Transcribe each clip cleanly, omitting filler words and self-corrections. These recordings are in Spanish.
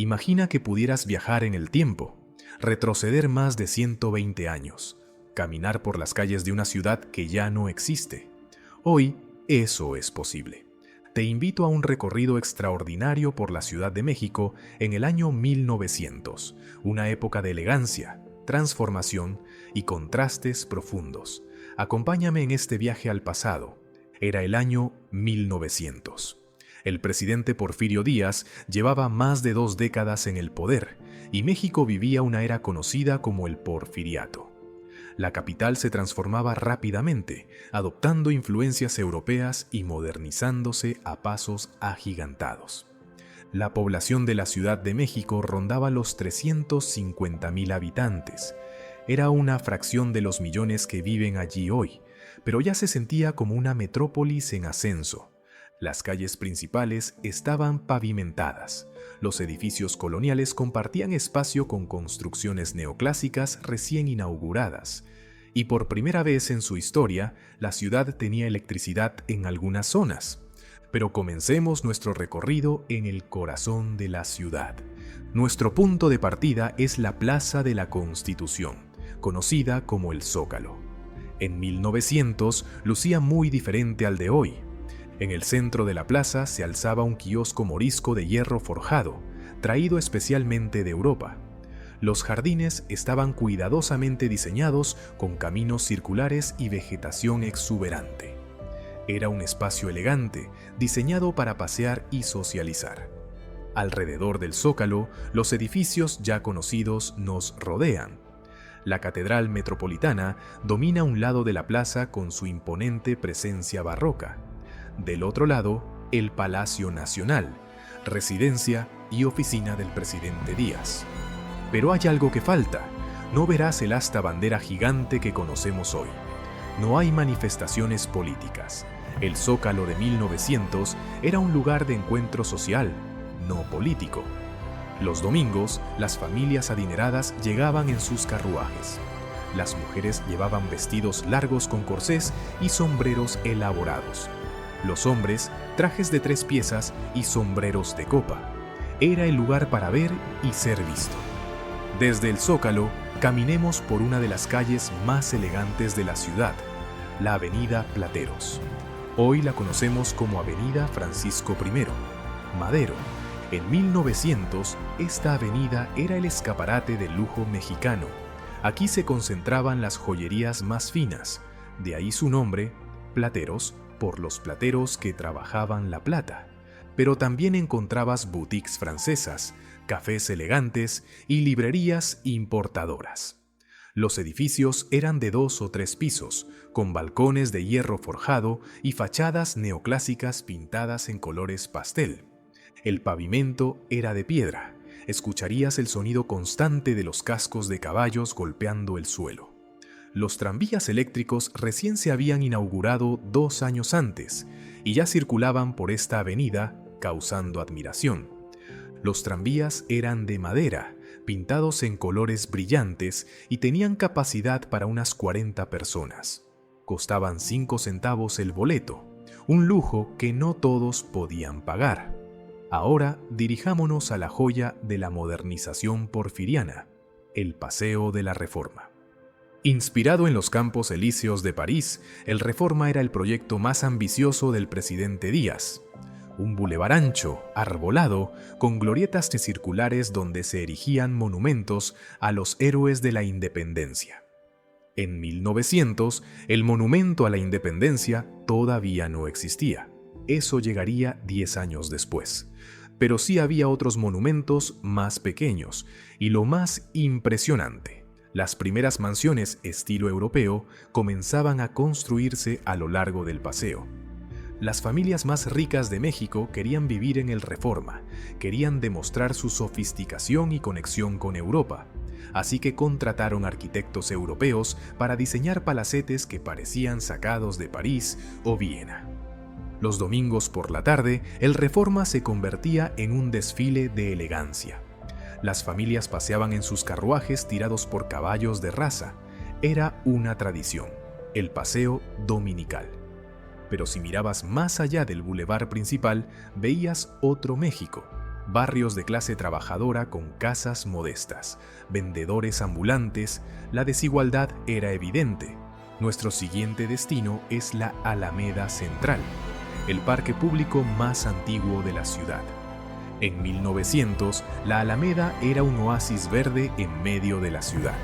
Imagina que pudieras viajar en el tiempo, retroceder más de 120 años, caminar por las calles de una ciudad que ya no existe. Hoy, eso es posible. Te invito a un recorrido extraordinario por la Ciudad de México en el año 1900, una época de elegancia, transformación y contrastes profundos. Acompáñame en este viaje al pasado. Era el año 1900. El presidente Porfirio Díaz llevaba más de 2 décadas en el poder y México vivía una era conocida como el Porfiriato. La capital se transformaba rápidamente, adoptando influencias europeas y modernizándose a pasos agigantados. La población de la Ciudad de México rondaba los 350,000 habitantes. Era una fracción de los millones que viven allí hoy, pero ya se sentía como una metrópolis en ascenso. Las calles principales estaban pavimentadas. Los edificios coloniales compartían espacio con construcciones neoclásicas recién inauguradas. Y por primera vez en su historia, la ciudad tenía electricidad en algunas zonas. Pero comencemos nuestro recorrido en el corazón de la ciudad. Nuestro punto de partida es la Plaza de la Constitución, conocida como el Zócalo. En 1900 lucía muy diferente al de hoy. En el centro de la plaza se alzaba un quiosco morisco de hierro forjado, traído especialmente de Europa. Los jardines estaban cuidadosamente diseñados con caminos circulares y vegetación exuberante. Era un espacio elegante, diseñado para pasear y socializar. Alrededor del Zócalo, los edificios ya conocidos nos rodean. La Catedral Metropolitana domina un lado de la plaza con su imponente presencia barroca. Del otro lado, el Palacio Nacional, residencia y oficina del presidente Díaz. Pero hay algo que falta. No verás el asta bandera gigante que conocemos hoy. No hay manifestaciones políticas. El Zócalo de 1900 era un lugar de encuentro social, no político. Los domingos, las familias adineradas llegaban en sus carruajes. Las mujeres llevaban vestidos largos con corsés y sombreros elaborados. Los hombres, trajes de 3 piezas y sombreros de copa. Era el lugar para ver y ser visto. Desde el Zócalo, caminemos por una de las calles más elegantes de la ciudad, la Avenida Plateros. Hoy la conocemos como Avenida Francisco I. Madero. En 1900, esta avenida era el escaparate del lujo mexicano. Aquí se concentraban las joyerías más finas, de ahí su nombre, Plateros, por los plateros que trabajaban la plata. Pero también encontrabas boutiques francesas, cafés elegantes y librerías importadoras. Los edificios eran de 2 o 3 pisos, con balcones de hierro forjado y fachadas neoclásicas pintadas en colores pastel. El pavimento era de piedra. Escucharías el sonido constante de los cascos de caballos golpeando el suelo. Los tranvías eléctricos recién se habían inaugurado 2 años antes y ya circulaban por esta avenida, causando admiración. Los tranvías eran de madera, pintados en colores brillantes y tenían capacidad para unas 40 personas. Costaban 5 centavos el boleto, un lujo que no todos podían pagar. Ahora dirijámonos a la joya de la modernización porfiriana, el Paseo de la Reforma. Inspirado en los Campos Elíseos de París, el Reforma era el proyecto más ambicioso del presidente Díaz. Un bulevar ancho, arbolado, con glorietas circulares donde se erigían monumentos a los héroes de la independencia. En 1900, el monumento a la independencia todavía no existía. Eso llegaría 10 años después. Pero sí había otros monumentos más pequeños, y lo más impresionante. Las primeras mansiones estilo europeo comenzaban a construirse a lo largo del paseo. Las familias más ricas de México querían vivir en el Reforma, querían demostrar su sofisticación y conexión con Europa, así que contrataron arquitectos europeos para diseñar palacetes que parecían sacados de París o Viena. Los domingos por la tarde, el Reforma se convertía en un desfile de elegancia. Las familias paseaban en sus carruajes tirados por caballos de raza. Era una tradición, el paseo dominical. Pero si mirabas más allá del bulevar principal, veías otro México, barrios de clase trabajadora con casas modestas, vendedores ambulantes. La desigualdad era evidente. Nuestro siguiente destino es la Alameda Central, el parque público más antiguo de la ciudad. En 1900, la Alameda era un oasis verde en medio de la ciudad.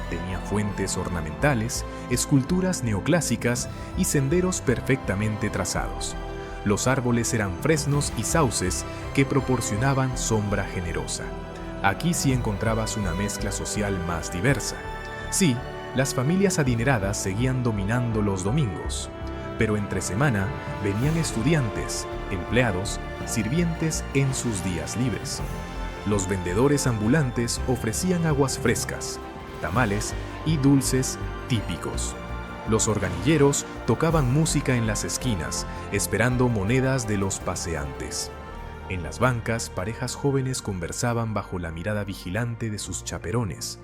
Tenía fuentes ornamentales, esculturas neoclásicas y senderos perfectamente trazados. Los árboles eran fresnos y sauces que proporcionaban sombra generosa. Aquí sí encontrabas una mezcla social más diversa. Sí, las familias adineradas seguían dominando los domingos, pero entre semana venían estudiantes, empleados, sirvientes en sus días libres. Los vendedores ambulantes ofrecían aguas frescas, tamales y dulces típicos. Los organilleros tocaban música en las esquinas, esperando monedas de los paseantes. En las bancas, parejas jóvenes conversaban bajo la mirada vigilante de sus chaperones.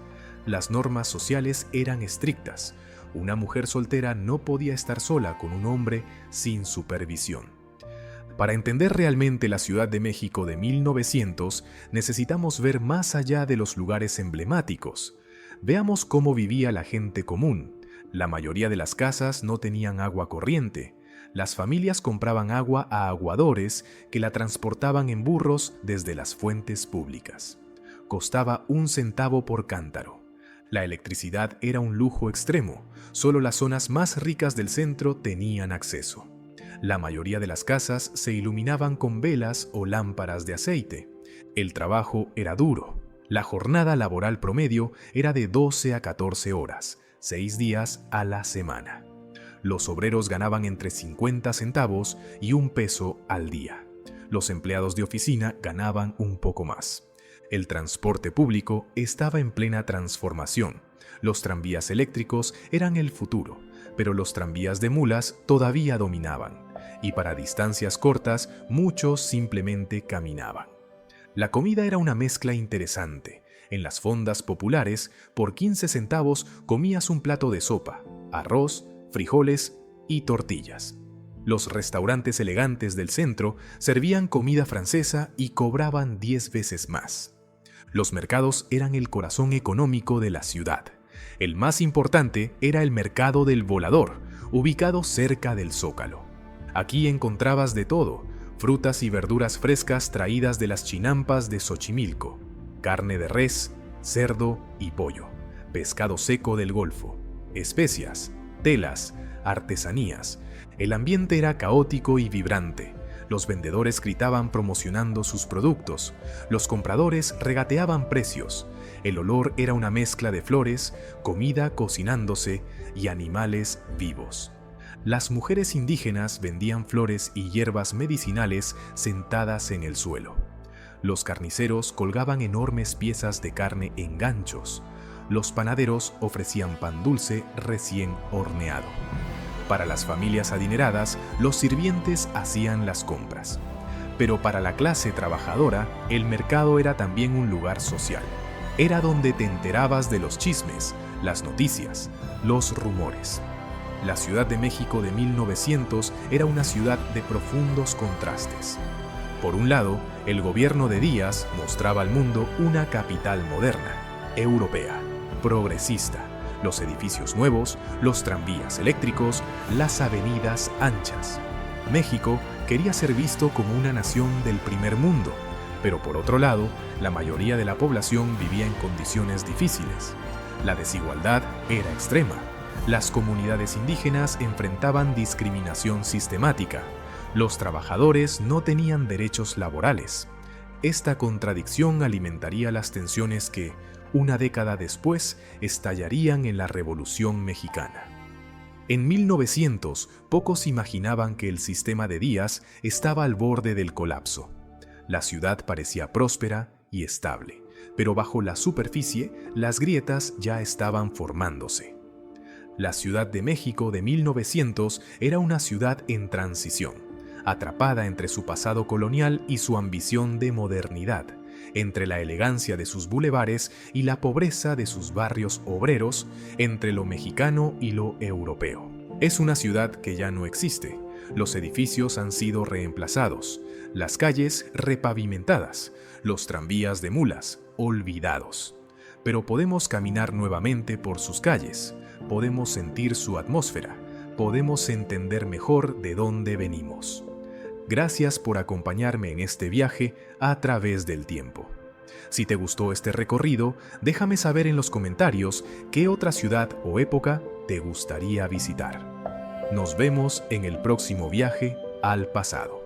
Las normas sociales eran estrictas. Una mujer soltera no podía estar sola con un hombre sin supervisión. Para entender realmente la Ciudad de México de 1900, necesitamos ver más allá de los lugares emblemáticos. Veamos cómo vivía la gente común. La mayoría de las casas no tenían agua corriente. Las familias compraban agua a aguadores que la transportaban en burros desde las fuentes públicas. Costaba 1 centavo por cántaro. La electricidad era un lujo extremo. Solo las zonas más ricas del centro tenían acceso. La mayoría de las casas se iluminaban con velas o lámparas de aceite. El trabajo era duro. La jornada laboral promedio era de 12 a 14 horas, 6 días a la semana. Los obreros ganaban entre 50 centavos y 1 peso al día. Los empleados de oficina ganaban un poco más. El transporte público estaba en plena transformación. Los tranvías eléctricos eran el futuro, pero los tranvías de mulas todavía dominaban. Y para distancias cortas, muchos simplemente caminaban. La comida era una mezcla interesante. En las fondas populares, por 15 centavos comías un plato de sopa, arroz, frijoles y tortillas. Los restaurantes elegantes del centro servían comida francesa y cobraban 10 veces más. Los mercados eran el corazón económico de la ciudad. El más importante era el mercado del Volador, ubicado cerca del Zócalo. Aquí encontrabas de todo: frutas y verduras frescas traídas de las chinampas de Xochimilco, carne de res, cerdo y pollo, pescado seco del Golfo, especias, telas, artesanías. El ambiente era caótico y vibrante. Los vendedores gritaban promocionando sus productos. Los compradores regateaban precios. El olor era una mezcla de flores, comida cocinándose y animales vivos. Las mujeres indígenas vendían flores y hierbas medicinales sentadas en el suelo. Los carniceros colgaban enormes piezas de carne en ganchos. Los panaderos ofrecían pan dulce recién horneado. Para las familias adineradas, los sirvientes hacían las compras. Pero para la clase trabajadora, el mercado era también un lugar social. Era donde te enterabas de los chismes, las noticias, los rumores. La Ciudad de México de 1900 era una ciudad de profundos contrastes. Por un lado, el gobierno de Díaz mostraba al mundo una capital moderna, europea, progresista, los edificios nuevos, los tranvías eléctricos, las avenidas anchas. México quería ser visto como una nación del primer mundo, pero por otro lado, la mayoría de la población vivía en condiciones difíciles. La desigualdad era extrema. Las comunidades indígenas enfrentaban discriminación sistemática. Los trabajadores no tenían derechos laborales. Esta contradicción alimentaría las tensiones que, una década después, estallarían en la Revolución Mexicana. En 1900, pocos imaginaban que el sistema de Díaz estaba al borde del colapso. La ciudad parecía próspera y estable, pero bajo la superficie, las grietas ya estaban formándose. La Ciudad de México de 1900 era una ciudad en transición, atrapada entre su pasado colonial y su ambición de modernidad, entre la elegancia de sus bulevares y la pobreza de sus barrios obreros, entre lo mexicano y lo europeo. Es una ciudad que ya no existe. Los edificios han sido reemplazados. las calles repavimentadas, los tranvías de mulas olvidados. Pero podemos caminar nuevamente por sus calles, podemos sentir su atmósfera, podemos entender mejor de dónde venimos. Gracias por acompañarme en este viaje a través del tiempo. Si te gustó este recorrido, déjame saber en los comentarios qué otra ciudad o época te gustaría visitar. Nos vemos en el próximo viaje al pasado.